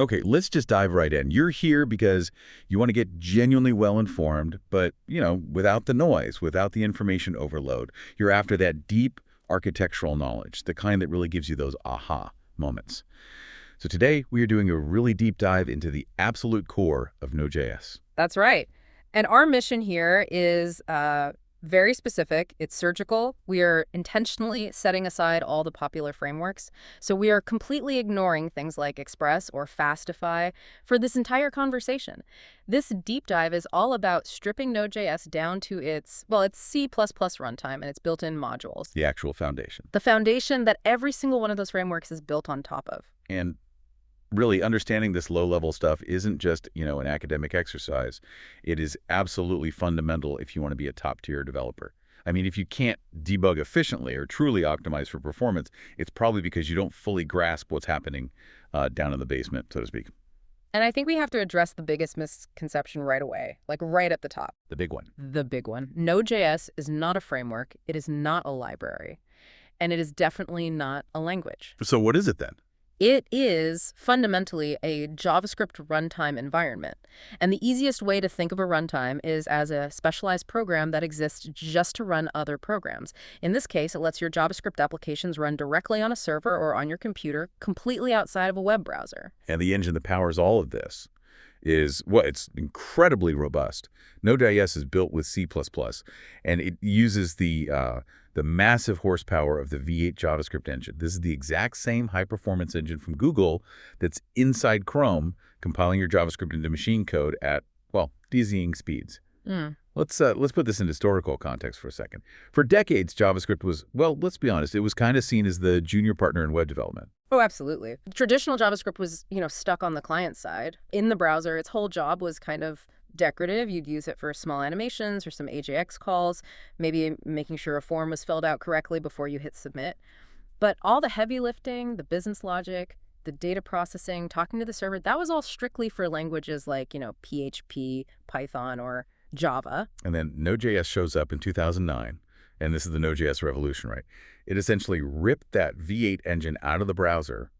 Okay, let's just dive right in. You're here because you want to get genuinely well-informed, but, without the noise, without the information overload. You're after that deep architectural knowledge, the kind that really gives you those aha moments. So today, we are doing a really deep dive into the absolute core of Node.js. That's right. And our mission here is very specific. It's surgical. We are intentionally setting aside all the popular frameworks. So we are completely ignoring things like Express or Fastify for this entire conversation. This deep dive is all about stripping Node.js down to it's C++ runtime and its built-in modules. The actual foundation. The foundation that every single one of those frameworks is built on top of. And really, understanding this low-level stuff isn't just, an academic exercise. It is absolutely fundamental if you want to be a top-tier developer. I mean, if you can't debug efficiently or truly optimize for performance, it's probably because you don't fully grasp what's happening down in the basement, so to speak. And I think we have to address the biggest misconception right away, like right at the top. The big one. The big one. Node.js is not a framework. It is not a library. And it is definitely not a language. So what is it then? It is fundamentally a JavaScript runtime environment. And the easiest way to think of a runtime is as a specialized program that exists just to run other programs. In this case, it lets your JavaScript applications run directly on a server or on your computer, completely outside of a web browser. And the engine that powers all of this is, it's incredibly robust. Node.js is built with C++, and it uses the massive horsepower of the V8 JavaScript engine. This is the exact same high-performance engine from Google that's inside Chrome, compiling your JavaScript into machine code at, dizzying speeds. Let's put this in historical context for a second. For decades, JavaScript was, let's be honest, it was kind of seen as the junior partner in web development. Oh, absolutely. Traditional JavaScript was, stuck on the client side. In the browser, its whole job was kind of decorative. You'd use it for small animations or some AJX calls, maybe making sure a form was filled out correctly before you hit submit. But all the heavy lifting, the business logic, the data processing, talking to the server, that was all strictly for languages like, PHP, Python, or Java. And then Node.js shows up in 2009, and this is the Node.js revolution, right? It essentially ripped that V8 engine out of the browser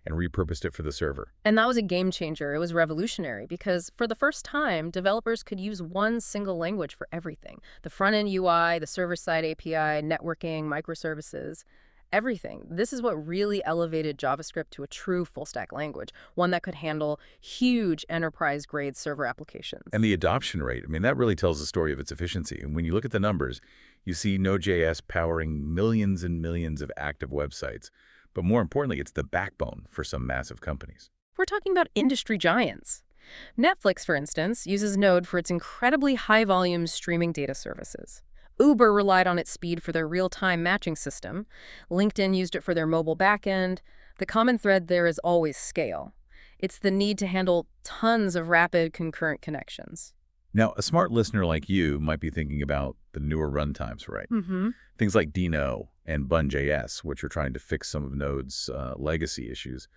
and repurposed it for the server. And that was a game changer. It was revolutionary because for the first time, developers could use one single language for everything. The front-end UI, the server-side API, networking, microservices, everything. This is what really elevated JavaScript to a true full-stack language, one that could handle huge enterprise-grade server applications. And the adoption rate, that really tells the story of its efficiency. And when you look at the numbers, you see Node.js powering millions and millions of active websites. But more importantly, it's the backbone for some massive companies. We're talking about industry giants. Netflix, for instance, uses Node for its incredibly high-volume streaming data services. Uber relied on its speed for their real-time matching system. LinkedIn used it for their mobile backend. The common thread there is always scale. It's the need to handle tons of rapid concurrent connections. Now, a smart listener like you might be thinking about the newer runtimes, right? Things like Dino and Bun.js, which are trying to fix some of Node's legacy issues.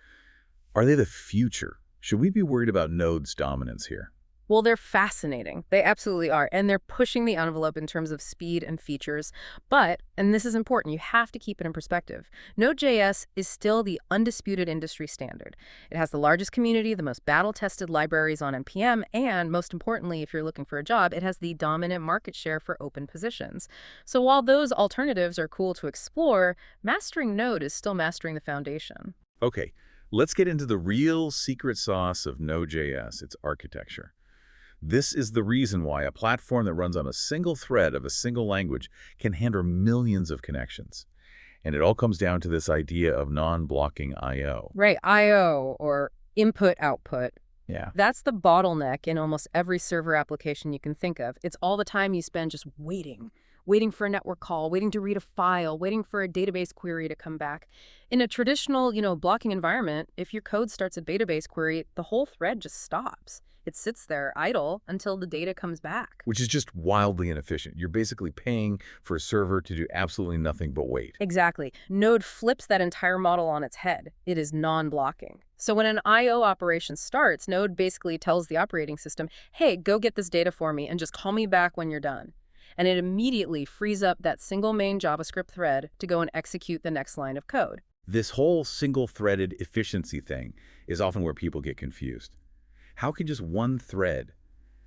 Are they the future? Should we be worried about Node's dominance here? Well, they're fascinating. They absolutely are. And they're pushing the envelope in terms of speed and features. But, and this is important, you have to keep it in perspective, Node.js is still the undisputed industry standard. It has the largest community, the most battle-tested libraries on NPM, and most importantly, if you're looking for a job, it has the dominant market share for open positions. So while those alternatives are cool to explore, mastering Node is still mastering the foundation. Okay, let's get into the real secret sauce of Node.js, its architecture. This is the reason why a platform that runs on a single thread of a single language can handle millions of connections. And it all comes down to this idea of non-blocking I/O. Right, I/O, or input-output. Yeah. That's the bottleneck in almost every server application you can think of. It's all the time you spend just waiting for a network call, waiting to read a file, waiting for a database query to come back. In a traditional, blocking environment, if your code starts a database query, the whole thread just stops. It sits there idle until the data comes back. Which is just wildly inefficient. You're basically paying for a server to do absolutely nothing but wait. Exactly. Node flips that entire model on its head. It is non-blocking. So when an I/O operation starts, Node basically tells the operating system, hey, go get this data for me and just call me back when you're done. And it immediately frees up that single main JavaScript thread to go and execute the next line of code. This whole single-threaded efficiency thing is often where people get confused. How can just one thread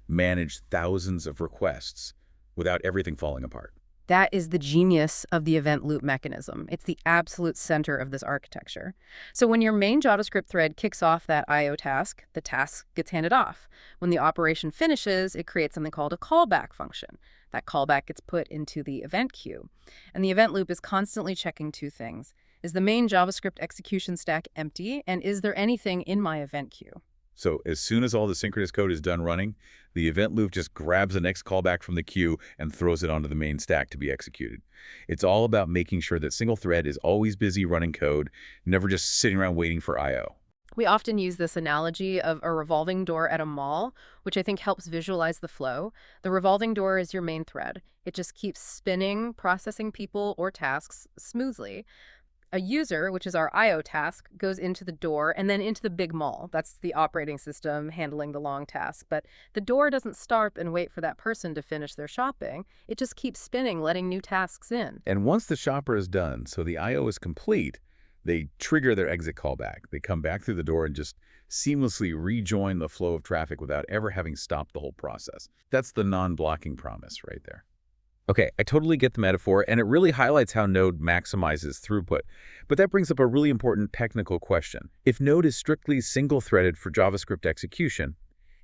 manage thousands of requests without everything falling apart? That is the genius of the event loop mechanism. It's the absolute center of this architecture. So when your main JavaScript thread kicks off that I/O task, the task gets handed off. When the operation finishes, it creates something called a callback function. That callback gets put into the event queue. And the event loop is constantly checking two things. Is the main JavaScript execution stack empty? And is there anything in my event queue? So as soon as all the synchronous code is done running, the event loop just grabs the next callback from the queue and throws it onto the main stack to be executed. It's all about making sure that single thread is always busy running code, never just sitting around waiting for I/O. We often use this analogy of a revolving door at a mall, which I think helps visualize the flow. The revolving door is your main thread. It just keeps spinning, processing people or tasks smoothly. A user, which is our I/O task, goes into the door and then into the big mall. That's the operating system handling the long task. But the door doesn't stop and wait for that person to finish their shopping. It just keeps spinning, letting new tasks in. And once the shopper is done, so the I/O is complete, they trigger their exit callback. They come back through the door and just seamlessly rejoin the flow of traffic without ever having stopped the whole process. That's the non-blocking promise right there. Okay, I totally get the metaphor, and it really highlights how Node maximizes throughput. But that brings up a really important technical question. If Node is strictly single-threaded for JavaScript execution,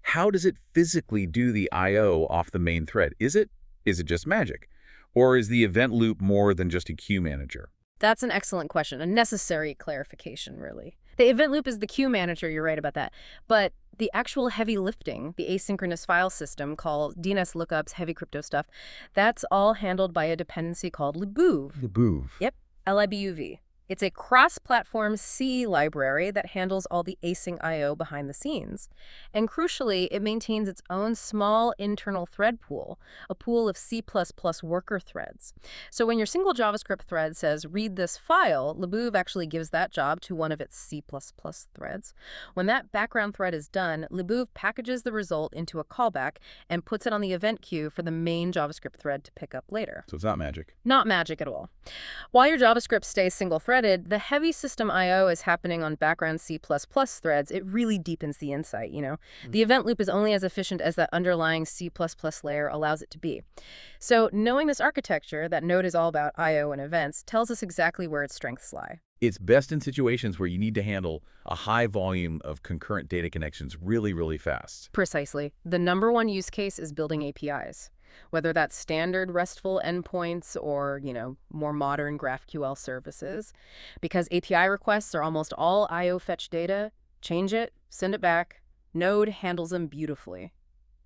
how does it physically do the I/O off the main thread? Is it just magic? Or is the event loop more than just a queue manager? That's an excellent question, a necessary clarification, really. The event loop is the queue manager, you're right about that. But the actual heavy lifting, the asynchronous file system called DNS lookups, heavy crypto stuff, that's all handled by a dependency called libouv. Libouv. Yep, L-I-B-U-V. It's a cross-platform C library that handles all the async I/O behind the scenes. And crucially, it maintains its own small internal thread pool, a pool of C++ worker threads. So when your single JavaScript thread says, read this file, libouv actually gives that job to one of its C++ threads. When that background thread is done, libouv packages the result into a callback and puts it on the event queue for the main JavaScript thread to pick up later. So it's not magic. Not magic at all. While your JavaScript stays single-threaded, the heavy system I/O is happening on background C++ threads. It really deepens the insight, you know. The event loop is only as efficient as that underlying C++ layer allows it to be. So knowing this architecture, that Node is all about I/O and events, tells us exactly where its strengths lie. It's best in situations where you need to handle a high volume of concurrent data connections really, really fast. Precisely. The number one use case is building APIs. Whether that's standard RESTful endpoints or, more modern GraphQL services. Because API requests are almost all I/O fetch data, change it, send it back. Node handles them beautifully.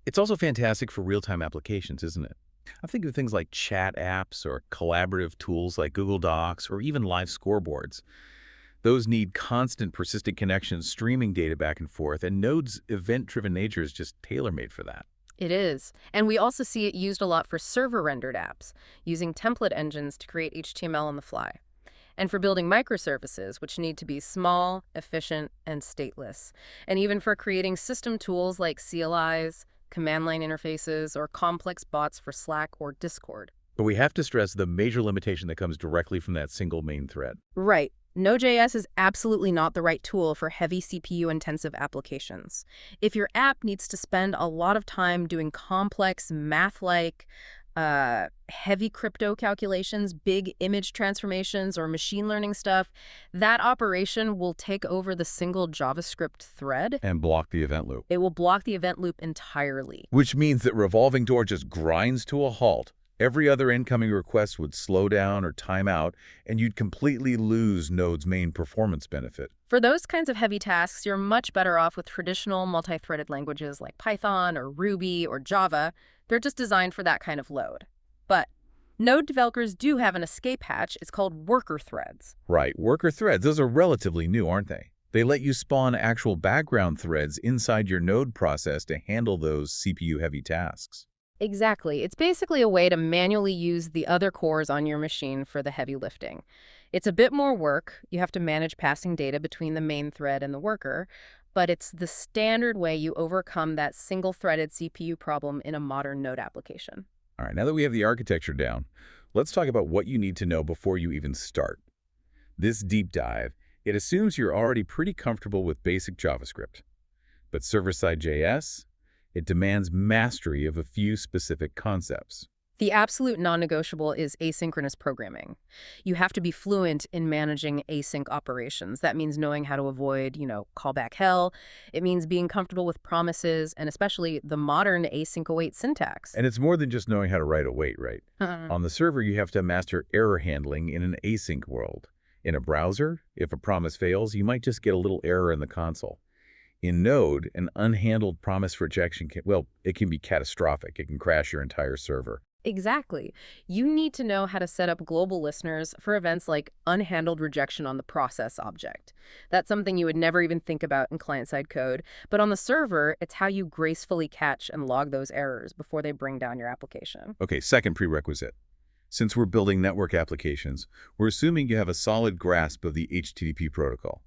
It's also fantastic for real-time applications, isn't it? I'm thinking of things like chat apps or collaborative tools like Google Docs or even live scoreboards. Those need constant, persistent connections, streaming data back and forth, and Node's event-driven nature is just tailor-made for that. It is. And we also see it used a lot for server-rendered apps, using template engines to create HTML on the fly. And for building microservices, which need to be small, efficient, and stateless. And even for creating system tools like CLIs, command line interfaces, or complex bots for Slack or Discord. But we have to stress the major limitation that comes directly from that single main thread. Right. Node.js is absolutely not the right tool for heavy CPU-intensive applications. If your app needs to spend a lot of time doing complex math-like, heavy crypto calculations, big image transformations, or machine learning stuff, that operation will take over the single JavaScript thread. And block the event loop. It will block the event loop entirely. Which means that revolving door just grinds to a halt. Every other incoming request would slow down or time out, and you'd completely lose Node's main performance benefit. For those kinds of heavy tasks, you're much better off with traditional multi-threaded languages like Python or Ruby or Java. They're just designed for that kind of load. But Node developers do have an escape hatch. It's called worker threads. Right, worker threads. Those are relatively new, aren't they? They let you spawn actual background threads inside your Node process to handle those CPU-heavy tasks. Exactly. It's basically a way to manually use the other cores on your machine for the heavy lifting. It's a bit more work. You have to manage passing data between the main thread and the worker, but it's the standard way you overcome that single-threaded CPU problem in a modern Node application. All right, now that we have the architecture down, let's talk about what you need to know before you even start. This deep dive, it assumes you're already pretty comfortable with basic JavaScript. But server-side JS, it demands mastery of a few specific concepts. The absolute non-negotiable is asynchronous programming. You have to be fluent in managing async operations. That means knowing how to avoid, callback hell. It means being comfortable with promises, and especially the modern async await syntax. And it's more than just knowing how to write await, right? Uh-uh. On the server, you have to master error handling in an async world. In a browser, if a promise fails, you might just get a little error in the console. In Node, an unhandled promise rejection it can be catastrophic. It can crash your entire server. Exactly. You need to know how to set up global listeners for events like unhandled rejection on the process object. That's something you would never even think about in client-side code. But on the server, it's how you gracefully catch and log those errors before they bring down your application. Okay, second prerequisite. Since we're building network applications, we're assuming you have a solid grasp of the HTTP protocol.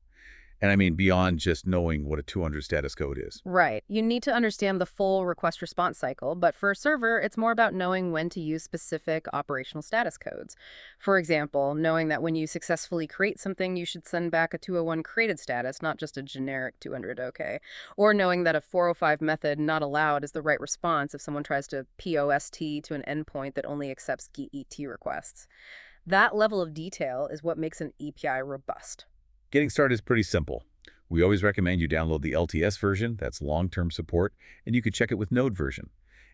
And I mean beyond just knowing what a 200 status code is. Right. You need to understand the full request response cycle, but for a server, it's more about knowing when to use specific operational status codes. For example, knowing that when you successfully create something, you should send back a 201 created status, not just a generic 200 OK. Or knowing that a 405 method not allowed is the right response if someone tries to POST to an endpoint that only accepts GET requests. That level of detail is what makes an API robust. Getting started is pretty simple. We always recommend you download the LTS version, that's long-term support, and you could check it with Node version.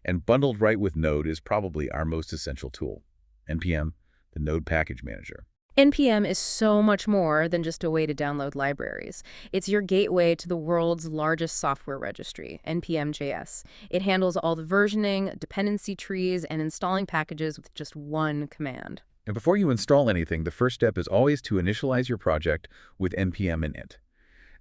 And bundled right with Node is probably our most essential tool, NPM, the Node Package Manager. NPM is so much more than just a way to download libraries. It's your gateway to the world's largest software registry, npm.js. It handles all the versioning, dependency trees, and installing packages with just one command. And before you install anything, the first step is always to initialize your project with npm init.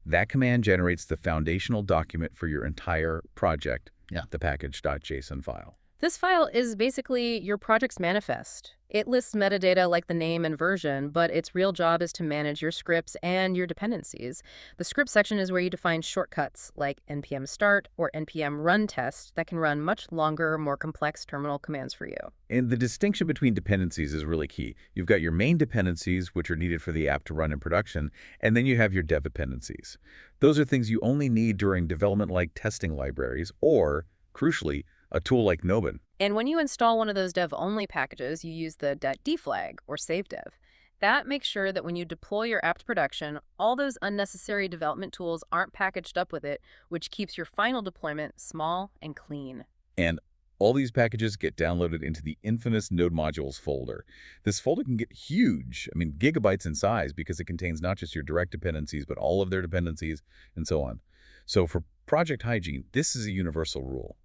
That command generates the foundational document for your entire project, the package.json file. This file is basically your project's manifest. It lists metadata like the name and version, but its real job is to manage your scripts and your dependencies. The script section is where you define shortcuts like npm start or npm run test that can run much longer, more complex terminal commands for you. And the distinction between dependencies is really key. You've got your main dependencies, which are needed for the app to run in production, and then you have your dev dependencies. Those are things you only need during development like testing libraries or, crucially, a tool like Nobin. And when you install one of those dev-only packages, you use the .d flag or save dev. That makes sure that when you deploy your app to production, all those unnecessary development tools aren't packaged up with it, which keeps your final deployment small and clean. And all these packages get downloaded into the infamous Node modules folder. This folder can get huge, gigabytes in size, because it contains not just your direct dependencies, but all of their dependencies and so on. So for project hygiene, this is a universal rule.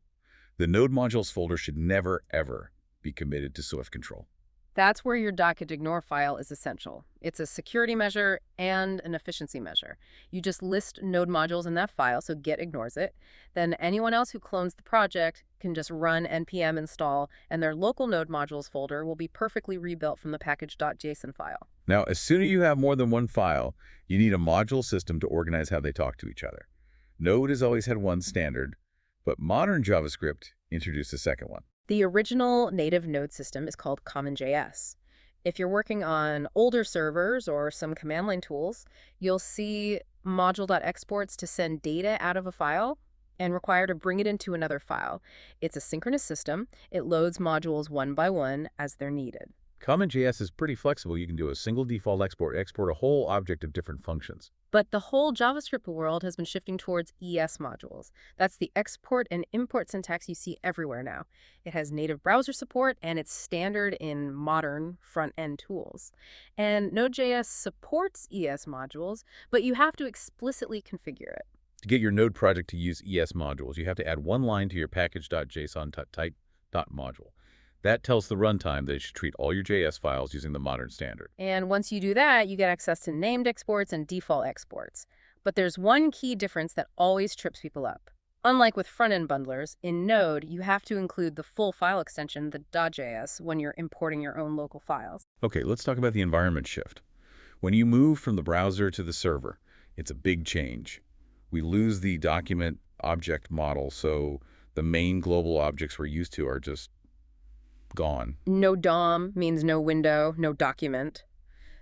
The Node modules folder should never, ever be committed to Swift control. That's where your .ignore file is essential. It's a security measure and an efficiency measure. You just list node modules in that file, so Git ignores it. Then anyone else who clones the project can just run npm install, and their local node modules folder will be perfectly rebuilt from the package.json file. Now, as soon as you have more than one file, you need a module system to organize how they talk to each other. Node has always had one standard, but modern JavaScript introduced a second one. The original native node system is called CommonJS. If you're working on older servers or some command line tools, you'll see module.exports to send data out of a file and require to bring it into another file. It's a synchronous system. It loads modules one by one as they're needed. CommonJS is pretty flexible. You can do a single default export a whole object of different functions. But the whole JavaScript world has been shifting towards ES modules. That's the export and import syntax you see everywhere now. It has native browser support, and it's standard in modern front-end tools. And Node.js supports ES modules, but you have to explicitly configure it. To get your Node project to use ES modules, you have to add one line to your package.json type.module. That tells the runtime that it should treat all your JS files using the modern standard. And once you do that, you get access to named exports and default exports. But there's one key difference that always trips people up. Unlike with front-end bundlers, in Node, you have to include the full file extension, the .js, when you're importing your own local files. Okay, let's talk about the environment shift. When you move from the browser to the server, it's a big change. We lose the document object model, so the main global objects we're used to are just gone. No DOM means no window, no document.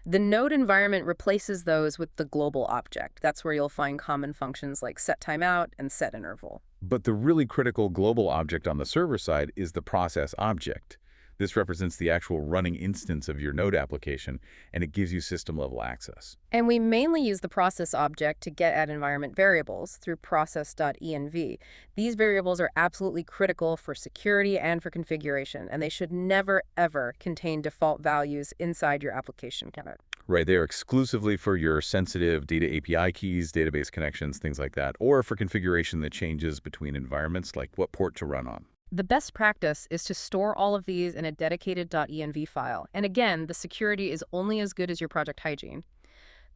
The node environment replaces those with the global object. That's where you'll find common functions like set timeout and set interval. But the really critical global object on the server side is the process object. This represents the actual running instance of your node application, and it gives you system-level access. And we mainly use the process object to get at environment variables through process.env. These variables are absolutely critical for security and for configuration, and they should never, ever contain default values inside your application code. Right, they are exclusively for your sensitive data API keys, database connections, things like that, or for configuration that changes between environments, like what port to run on. The best practice is to store all of these in a dedicated .env file. And again, the security is only as good as your project hygiene.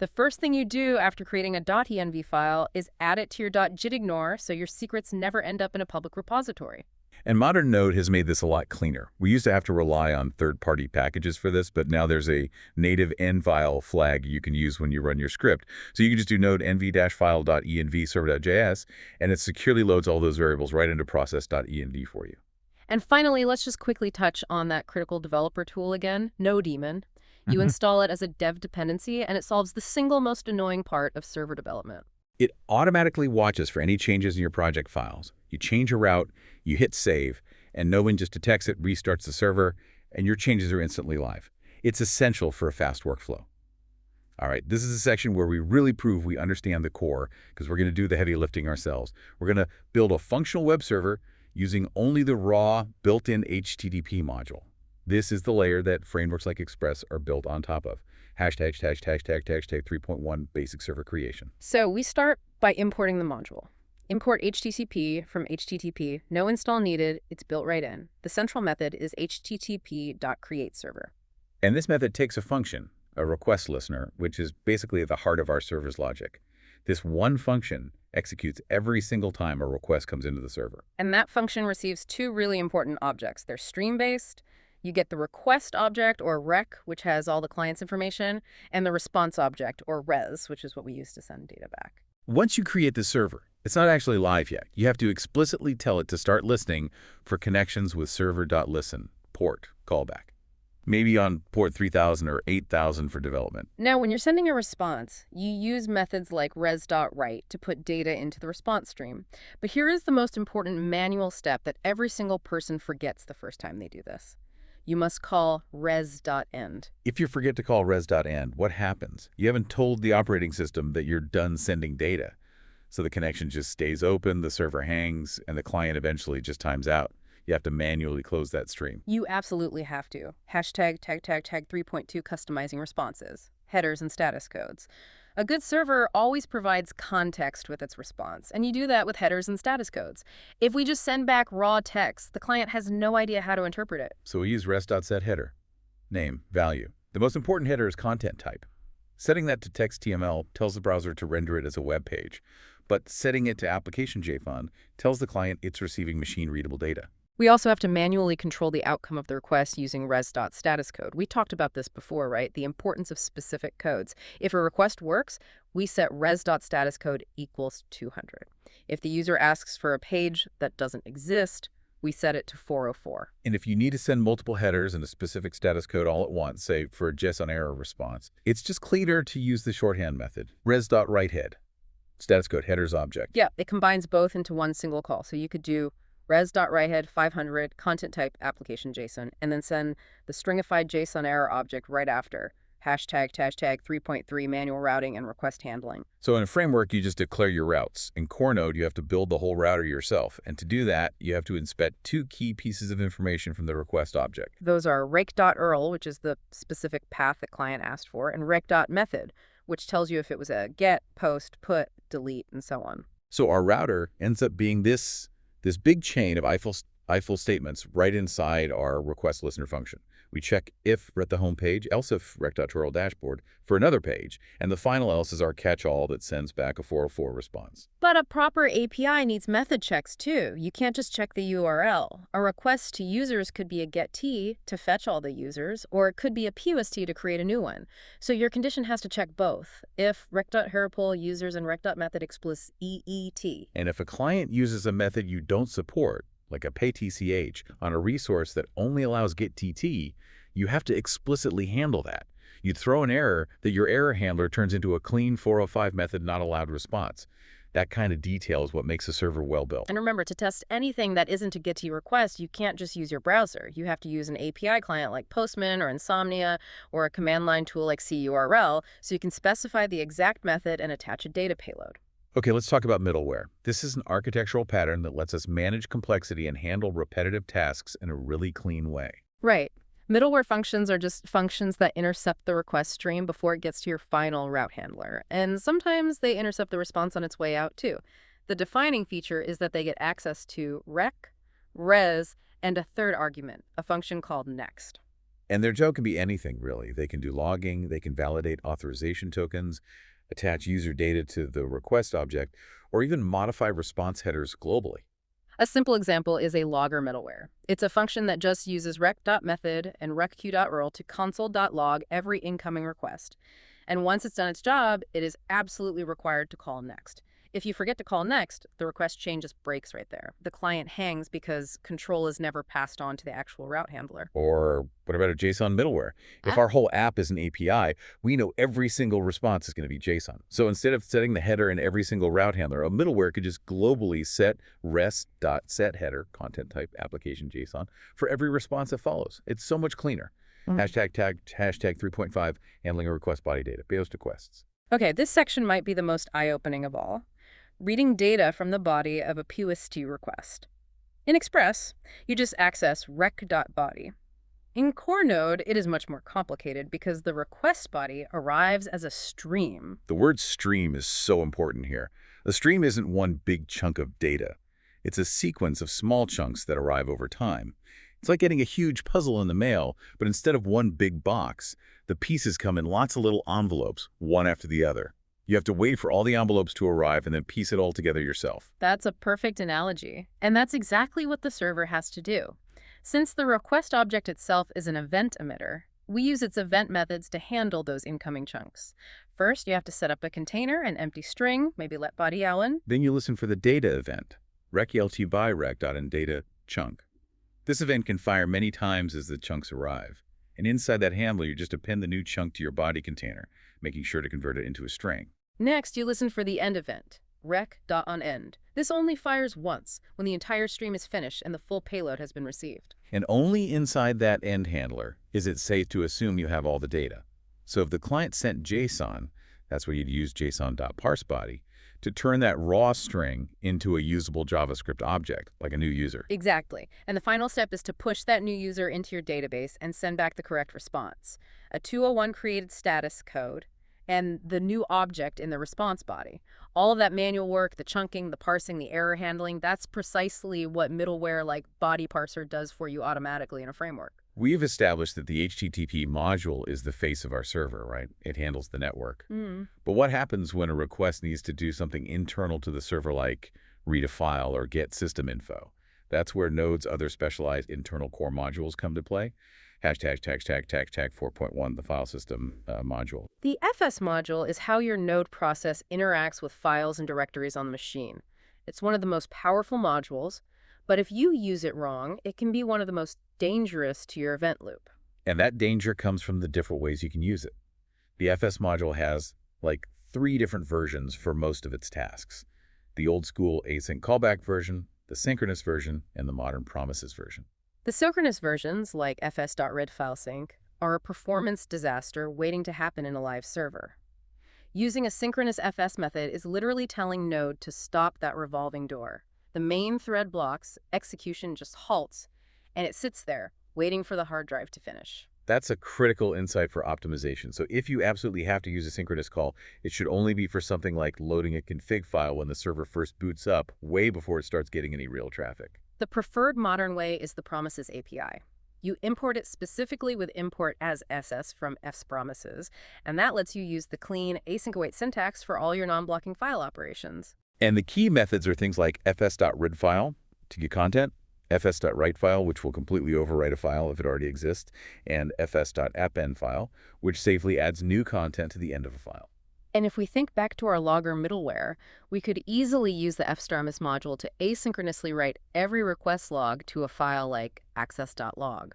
The first thing you do after creating a .env file is add it to your .jitignore so your secrets never end up in a public repository. And modern Node has made this a lot cleaner. We used to have to rely on third-party packages for this, but now there's a native env flag you can use when you run your script. So you can just do node env-file.env server.js, and it securely loads all those variables right into process.env for you. And finally, let's just quickly touch on that critical developer tool again, Nodemon. You install it as a dev dependency, and it solves the single most annoying part of server development. It automatically watches for any changes in your project files. You change a route, you hit save, and Nodejs just detects it, restarts the server, and your changes are instantly live. It's essential for a fast workflow. All right, this is a section where we really prove we understand the core, because we're going to do the heavy lifting ourselves. We're going to build a functional web server using only the raw built-in HTTP module. This is the layer that frameworks like Express are built on top of. Hashtag 3.1 basic server creation. So we start by importing the module. Import HTTP from HTTP, no install needed, it's built right in. The central method is http.createServer. And this method takes a function, a request listener, which is basically at the heart of our server's logic. This one function executes every single time a request comes into the server. And that function receives two really important objects. They're stream-based. You get the request object, or rec, which has all the client's information, and the response object, or res, which is what we use to send data back. Once you create the server, it's not actually live yet. You have to explicitly tell it to start listening for connections with server.listen, port, callback. Maybe on port 3000 or 8000 for development. Now, when you're sending a response, you use methods like res.write to put data into the response stream. But here is the most important manual step that every single person forgets the first time they do this. You must call res.end. If you forget to call res.end, what happens? You haven't told the operating system that you're done sending data. So the connection just stays open, the server hangs, and the client eventually just times out. You have to manually close that stream. You absolutely have to. Hashtag tag 3.2 customizing responses, headers and status codes. A good server always provides context with its response, and you do that with headers and status codes. If we just send back raw text, the client has no idea how to interpret it. So we use res.setHeader. Name, value. The most important header is content type. Setting that to text.tml tells the browser to render it as a web page, but setting it to application JSON tells the client it's receiving machine-readable data. We also have to manually control the outcome of the request using res.statusCode. We talked about this before, right? The importance of specific codes. If a request works, we set res.statusCode equals 200. If the user asks for a page that doesn't exist, we set it to 404. And if you need to send multiple headers and a specific status code all at once, say for a JSON error response, it's just cleaner to use the shorthand method, res.writeHead, status code headers object. Yeah, it combines both into one single call. So you could do res.writeHead 500 content type application JSON, and then send the stringified JSON error object right after. Hashtag 3.3 manual routing and request handling. So in a framework, you just declare your routes. In Core Node, you have to build the whole router yourself. And to do that, you have to inspect two key pieces of information from the request object. Those are rake.url, which is the specific path the client asked for, and rake.method, which tells you if it was a get, post, put, delete, and so on. So our router ends up being this big chain of ifl statements right inside our request listener function. We check if we're at the home page, else if rec.tutorial dashboard for another page, and the final else is our catch-all that sends back a 404 response. But a proper API needs method checks too. You can't just check the URL. A request to users could be a getT to fetch all the users, or it could be a POST to create a new one. So your condition has to check both. If rec.herpol users and rec.method explicit EET. And if a client uses a method you don't support, like a payTCH, on a resource that only allows getTT, you have to explicitly handle that. You'd throw an error that your error handler turns into a clean 405 method not allowed response. That kind of detail is what makes a server well-built. And remember, to test anything that isn't a GET request, you can't just use your browser. You have to use an API client like Postman or Insomnia, or a command line tool like CURL, so you can specify the exact method and attach a data payload. Okay, let's talk about middleware. This is an architectural pattern that lets us manage complexity and handle repetitive tasks in a really clean way. Right. Middleware functions are just functions that intercept the request stream before it gets to your final route handler. And sometimes they intercept the response on its way out, too. The defining feature is that they get access to rec, res, and a third argument, a function called next. And their job can be anything, really. They can do logging, they can validate authorization tokens, attach user data to the request object, or even modify response headers globally. A simple example is a logger middleware. It's a function that just uses rec.method and recq.url to console.log every incoming request. And once it's done its job, it is absolutely required to call next. If you forget to call next, the request chain just breaks right there. The client hangs because control is never passed on to the actual route handler. Or what about a JSON middleware? If our whole app is an API, we know every single response is going to be JSON. So instead of setting the header in every single route handler, a middleware could just globally set rest.setHeader, content type application JSON, for every response that follows. It's so much cleaner. Hashtag 3.5, handling a request body data, BEOS requests. Okay, this section might be the most eye-opening of all. Reading data from the body of a POST request. In Express, you just access rec.body. In Core Node, it is much more complicated because the request body arrives as a stream. The word stream is so important here. A stream isn't one big chunk of data. It's a sequence of small chunks that arrive over time. It's like getting a huge puzzle in the mail, but instead of one big box, the pieces come in lots of little envelopes, one after the other. You have to wait for all the envelopes to arrive and then piece it all together yourself. That's a perfect analogy. And that's exactly what the server has to do. Since the request object itself is an event emitter, we use its event methods to handle those incoming chunks. First, you have to set up a container, an empty string, maybe let body Ellen. Then you listen for the data event, rec.elt by rec.indata chunk. This event can fire many times as the chunks arrive. And inside that handler, you just append the new chunk to your body container, making sure to convert it into a string. Next, you listen for the end event, rec.onEnd. This only fires once, when the entire stream is finished and the full payload has been received. And only inside that end handler is it safe to assume you have all the data. So if the client sent JSON, that's where you'd use JSON.parseBody, to turn that raw string into a usable JavaScript object, like a new user. Exactly. And the final step is to push that new user into your database and send back the correct response. A 201 created status code, and the new object in the response body. All of that manual work, the chunking, the parsing, the error handling, that's precisely what middleware like Body Parser does for you automatically in a framework. We've established that the HTTP module is the face of our server, right? It handles the network. But what happens when a request needs to do something internal to the server like read a file or get system info? That's where Node's other specialized internal core modules come to play. Hashtag 4.1, the file system module. The FS module is how your Node process interacts with files and directories on the machine. It's one of the most powerful modules, but if you use it wrong, it can be one of the most dangerous to your event loop. And that danger comes from the different ways you can use it. The FS module has like 3 different versions for most of its tasks. The old school async callback version, the synchronous version, and the modern promises version. The synchronous versions, like fs.readFileSync, are a performance disaster waiting to happen in a live server. Using a synchronous FS method is literally telling Node to stop that revolving door. The main thread blocks, execution just halts, and it sits there, waiting for the hard drive to finish. That's a critical insight for optimization. So if you absolutely have to use a synchronous call, it should only be for something like loading a config file when the server first boots up, way before it starts getting any real traffic. The preferred modern way is the Promises API. You import it specifically with import as SS from fspromises, and that lets you use the clean async await syntax for all your non-blocking file operations. And the key methods are things like fs.readFile to get content, fs.writeFile, which will completely overwrite a file if it already exists, and fs.appendFile, which safely adds new content to the end of a file. And if we think back to our logger middleware, we could easily use the fspromise module to asynchronously write every request log to a file like access.log.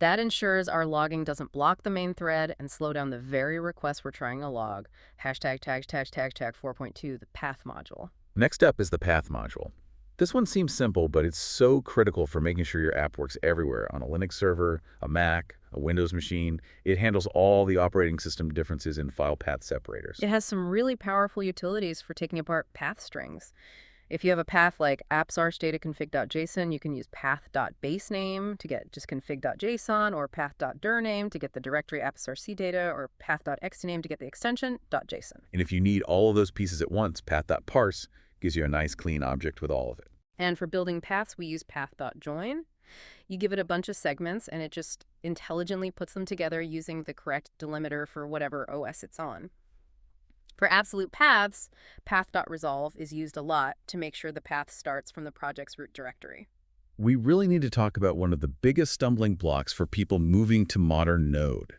That ensures our logging doesn't block the main thread and slow down the very request we're trying to log. Hashtag tag tag tag tag 4.2, the path module. Next up is the path module. This one seems simple, but it's so critical for making sure your app works everywhere on a Linux server, a Mac, a Windows machine. It handles all the operating system differences in file path separators. It has some really powerful utilities for taking apart path strings. If you have a path like appsarchDataConfig.json, you can use path.basename to get just config.json, or path.dirname to get the directory appsrc or path.xname to get the extension .json. And if you need all of those pieces at once, path.parse gives you a nice clean object with all of it. And for building paths, we use path.join. You give it a bunch of segments, and it just intelligently puts them together using the correct delimiter for whatever OS it's on. For absolute paths, path.resolve is used a lot to make sure the path starts from the project's root directory. We really need to talk about one of the biggest stumbling blocks for people moving to modern Node: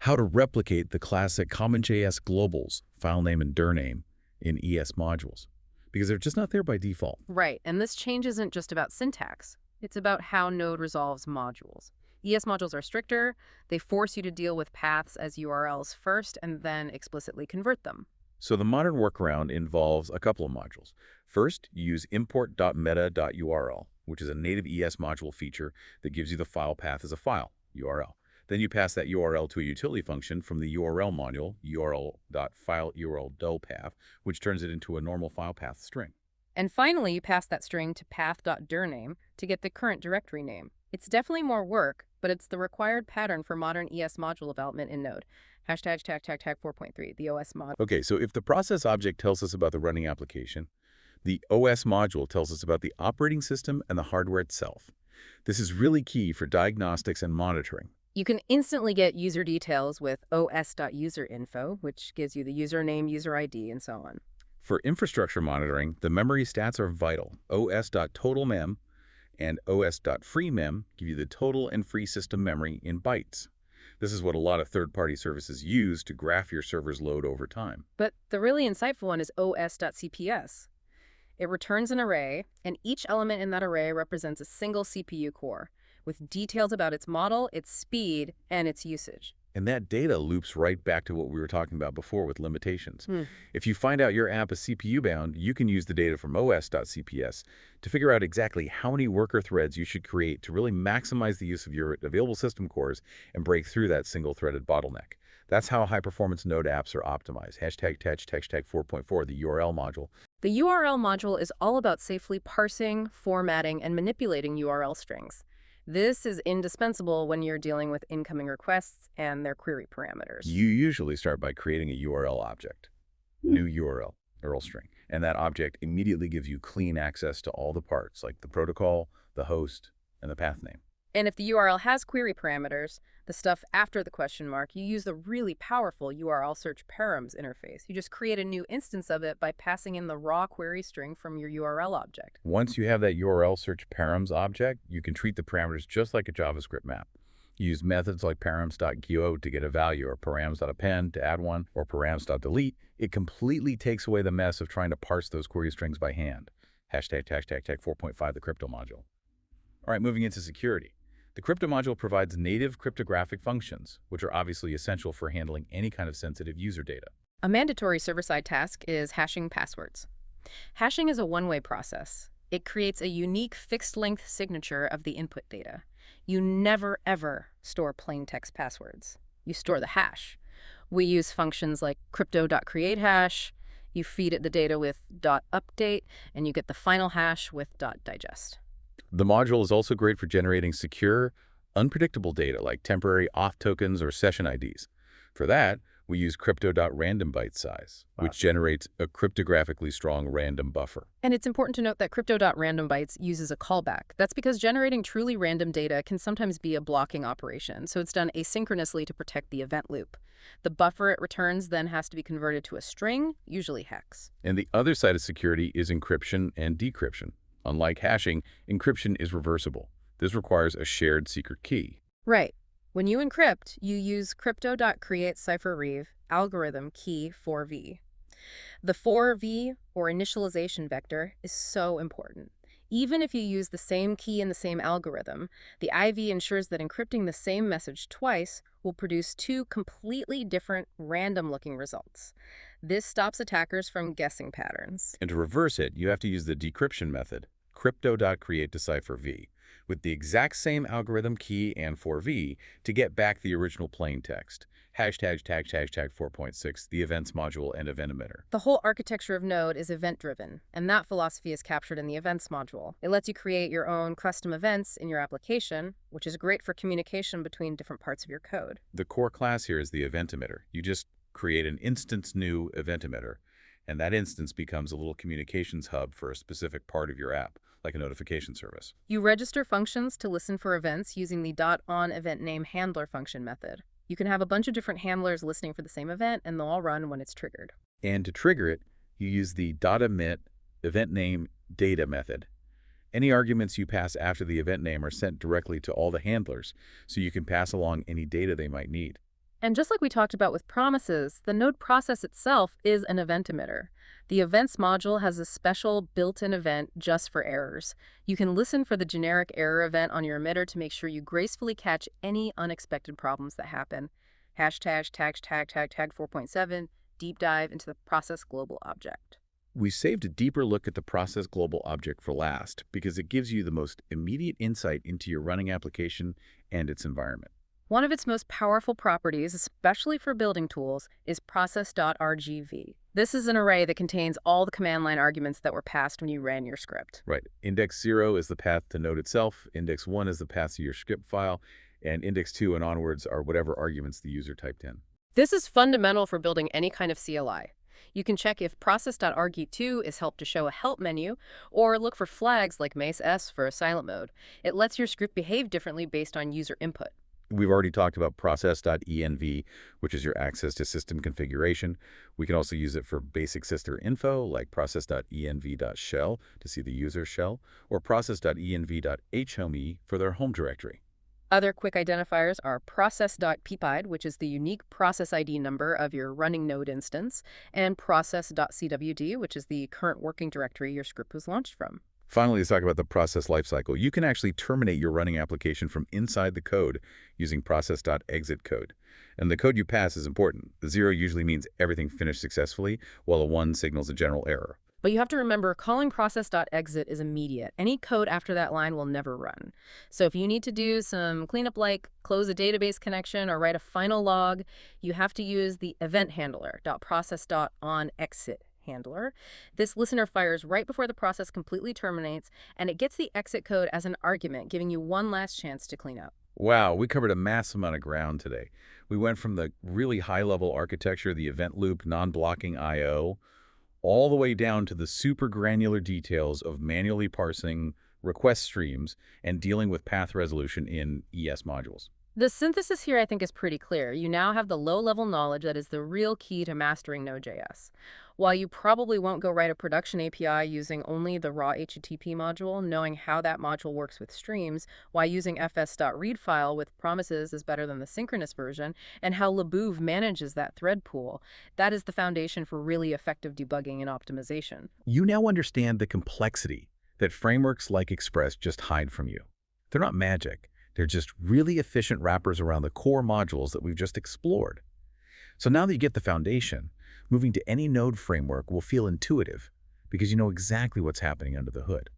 how to replicate the classic CommonJS globals, file name and dir name, in ES modules, because they're just not there by default. Right, and this change isn't just about syntax. It's about how Node resolves modules. ES modules are stricter. They force you to deal with paths as URLs first and then explicitly convert them. So the modern workaround involves a couple of modules. First, you use import.meta.url, which is a native ES module feature that gives you the file path as a file, URL. Then you pass that URL to a utility function from the URL module, url.fileURLDoPath, which turns it into a normal file path string. And finally, you pass that string to path.dirname to get the current directory name. It's definitely more work, but it's the required pattern for modern ES module development in Node. Hashtag tag tag tag 4.3, the OS mod. Okay, so if the process object tells us about the running application, the OS module tells us about the operating system and the hardware itself. This is really key for diagnostics and monitoring. You can instantly get user details with os.userinfo, which gives you the username, user ID, and so on. For infrastructure monitoring, the memory stats are vital. os.totalmem and os.freemem give you the total and free system memory in bytes. This is what a lot of third-party services use to graph your server's load over time. But the really insightful one is os.cps. It returns an array, and each element in that array represents a single CPU core, with details about its model, its speed, and its usage. And that data loops right back to what we were talking about before with limitations. If you find out your app is CPU-bound, you can use the data from os.cps to figure out exactly how many worker threads you should create to really maximize the use of your available system cores and break through that single-threaded bottleneck. That's how high-performance Node apps are optimized. Hashtag tag 4.4, the URL module. The URL module is all about safely parsing, formatting, and manipulating URL strings. This is indispensable when you're dealing with incoming requests and their query parameters. You usually start by creating a URL object, new URL string, and that object immediately gives you clean access to all the parts, like the protocol, the host, and the path name. And if the URL has query parameters, the stuff after the question mark, you use the really powerful URL search params interface. You just create a new instance of it by passing in the raw query string from your URL object. Once you have that URL search params object, you can treat the parameters just like a JavaScript map. You use methods like params.go to get a value, or params.append to add one, or params.delete. It completely takes away the mess of trying to parse those query strings by hand. Hashtag tag 4.5, the crypto module. All right, moving into security. The crypto module provides native cryptographic functions, which are obviously essential for handling any kind of sensitive user data. A mandatory server-side task is hashing passwords. Hashing is a one-way process. It creates a unique fixed-length signature of the input data. You never, ever store plain text passwords. You store the hash. We use functions like crypto.createHash. You feed it the data with .update, and you get the final hash with .digest. The module is also great for generating secure, unpredictable data like temporary auth tokens or session IDs. For that, we use crypto.randomByteSize, which generates a cryptographically strong random buffer. And it's important to note that crypto.randomBytes uses a callback. That's because generating truly random data can sometimes be a blocking operation, so it's done asynchronously to protect the event loop. The buffer it returns then has to be converted to a string, usually hex. And the other side of security is encryption and decryption. Unlike hashing, encryption is reversible. This requires a shared secret key. Right. When you encrypt, you use crypto.createCipherReeve algorithm key 4v. The 4v, or initialization vector, is so important. Even if you use the same key in the same algorithm, the IV ensures that encrypting the same message twice will produce two completely different random-looking results. This stops attackers from guessing patterns. And to reverse it, you have to use the decryption method, crypto.create_decipher_v, with the exact same algorithm key and for v to get back the original plain text. Hashtag 4.6, the events module and event emitter. The whole architecture of Node is event-driven, and that philosophy is captured in the events module. It lets you create your own custom events in your application, which is great for communication between different parts of your code. The core class here is the event emitter. You just create an instance new event emitter, and that instance becomes a little communications hub for a specific part of your app, like a notification service. You register functions to listen for events using the .onEventNameHandler function method. You can have a bunch of different handlers listening for the same event, and they'll all run when it's triggered. And to trigger it, you use the .emit event name data method. Any arguments you pass after the event name are sent directly to all the handlers, so you can pass along any data they might need. And just like we talked about with promises, the Node process itself is an event emitter. The events module has a special built-in event just for errors. You can listen for the generic error event on your emitter to make sure you gracefully catch any unexpected problems that happen. Hashtag tag 4.7, deep dive into the process global object. We saved a deeper look at the process global object for last because it gives you the most immediate insight into your running application and its environment. One of its most powerful properties, especially for building tools, is process.rgv. This is an array that contains all the command line arguments that were passed when you ran your script. Right. Index 0 is the path to Node itself, index 1 is the path to your script file, and index 2 and onwards are whatever arguments the user typed in. This is fundamental for building any kind of CLI. You can check if process.arg2 is help to show a help menu, or look for flags like mace s for a silent mode. It lets your script behave differently based on user input. We've already talked about process.env, which is your access to system configuration. We can also use it for basic system info, like process.env.shell to see the user shell, or process.env.home for their home directory. Other quick identifiers are process.peepid, which is the unique process ID number of your running node instance, and process.cwd, which is the current working directory your script was launched from. Finally, let's talk about the process lifecycle. You can actually terminate your running application from inside the code using process.exitCode. And the code you pass is important. The 0 usually means everything finished successfully, while a 1 signals a general error. But you have to remember, calling process.exit is immediate. Any code after that line will never run. So if you need to do some cleanup like close a database connection or write a final log, you have to use the event handler, .process.onExit handler. This listener fires right before the process completely terminates, and it gets the exit code as an argument, giving you one last chance to clean up. Wow, we covered a massive amount of ground today. We went from the really high-level architecture, the event loop, non-blocking I/O, all the way down to the super granular details of manually parsing request streams and dealing with path resolution in ES modules. The synthesis here, I think, is pretty clear. You now have the low-level knowledge that is the real key to mastering Node.js. While you probably won't go write a production API using only the raw HTTP module, knowing how that module works with streams, why using fs.readfile with promises is better than the synchronous version, and how Labouv manages that thread pool, that is the foundation for really effective debugging and optimization. You now understand the complexity that frameworks like Express just hide from you. They're not magic. They're just really efficient wrappers around the core modules that we've just explored. So now that you get the foundation, moving to any Node framework will feel intuitive because you know exactly what's happening under the hood.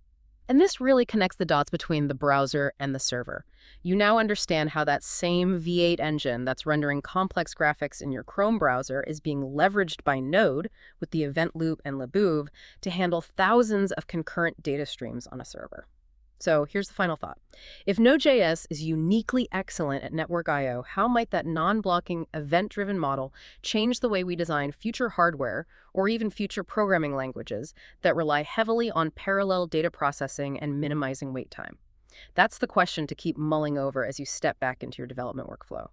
And this really connects the dots between the browser and the server. You now understand how that same V8 engine that's rendering complex graphics in your Chrome browser is being leveraged by Node with the event loop and Labouv to handle thousands of concurrent data streams on a server. So here's the final thought. If Node.js is uniquely excellent at network I/O, how might that non-blocking, event-driven model change the way we design future hardware or even future programming languages that rely heavily on parallel data processing and minimizing wait time? That's the question to keep mulling over as you step back into your development workflow.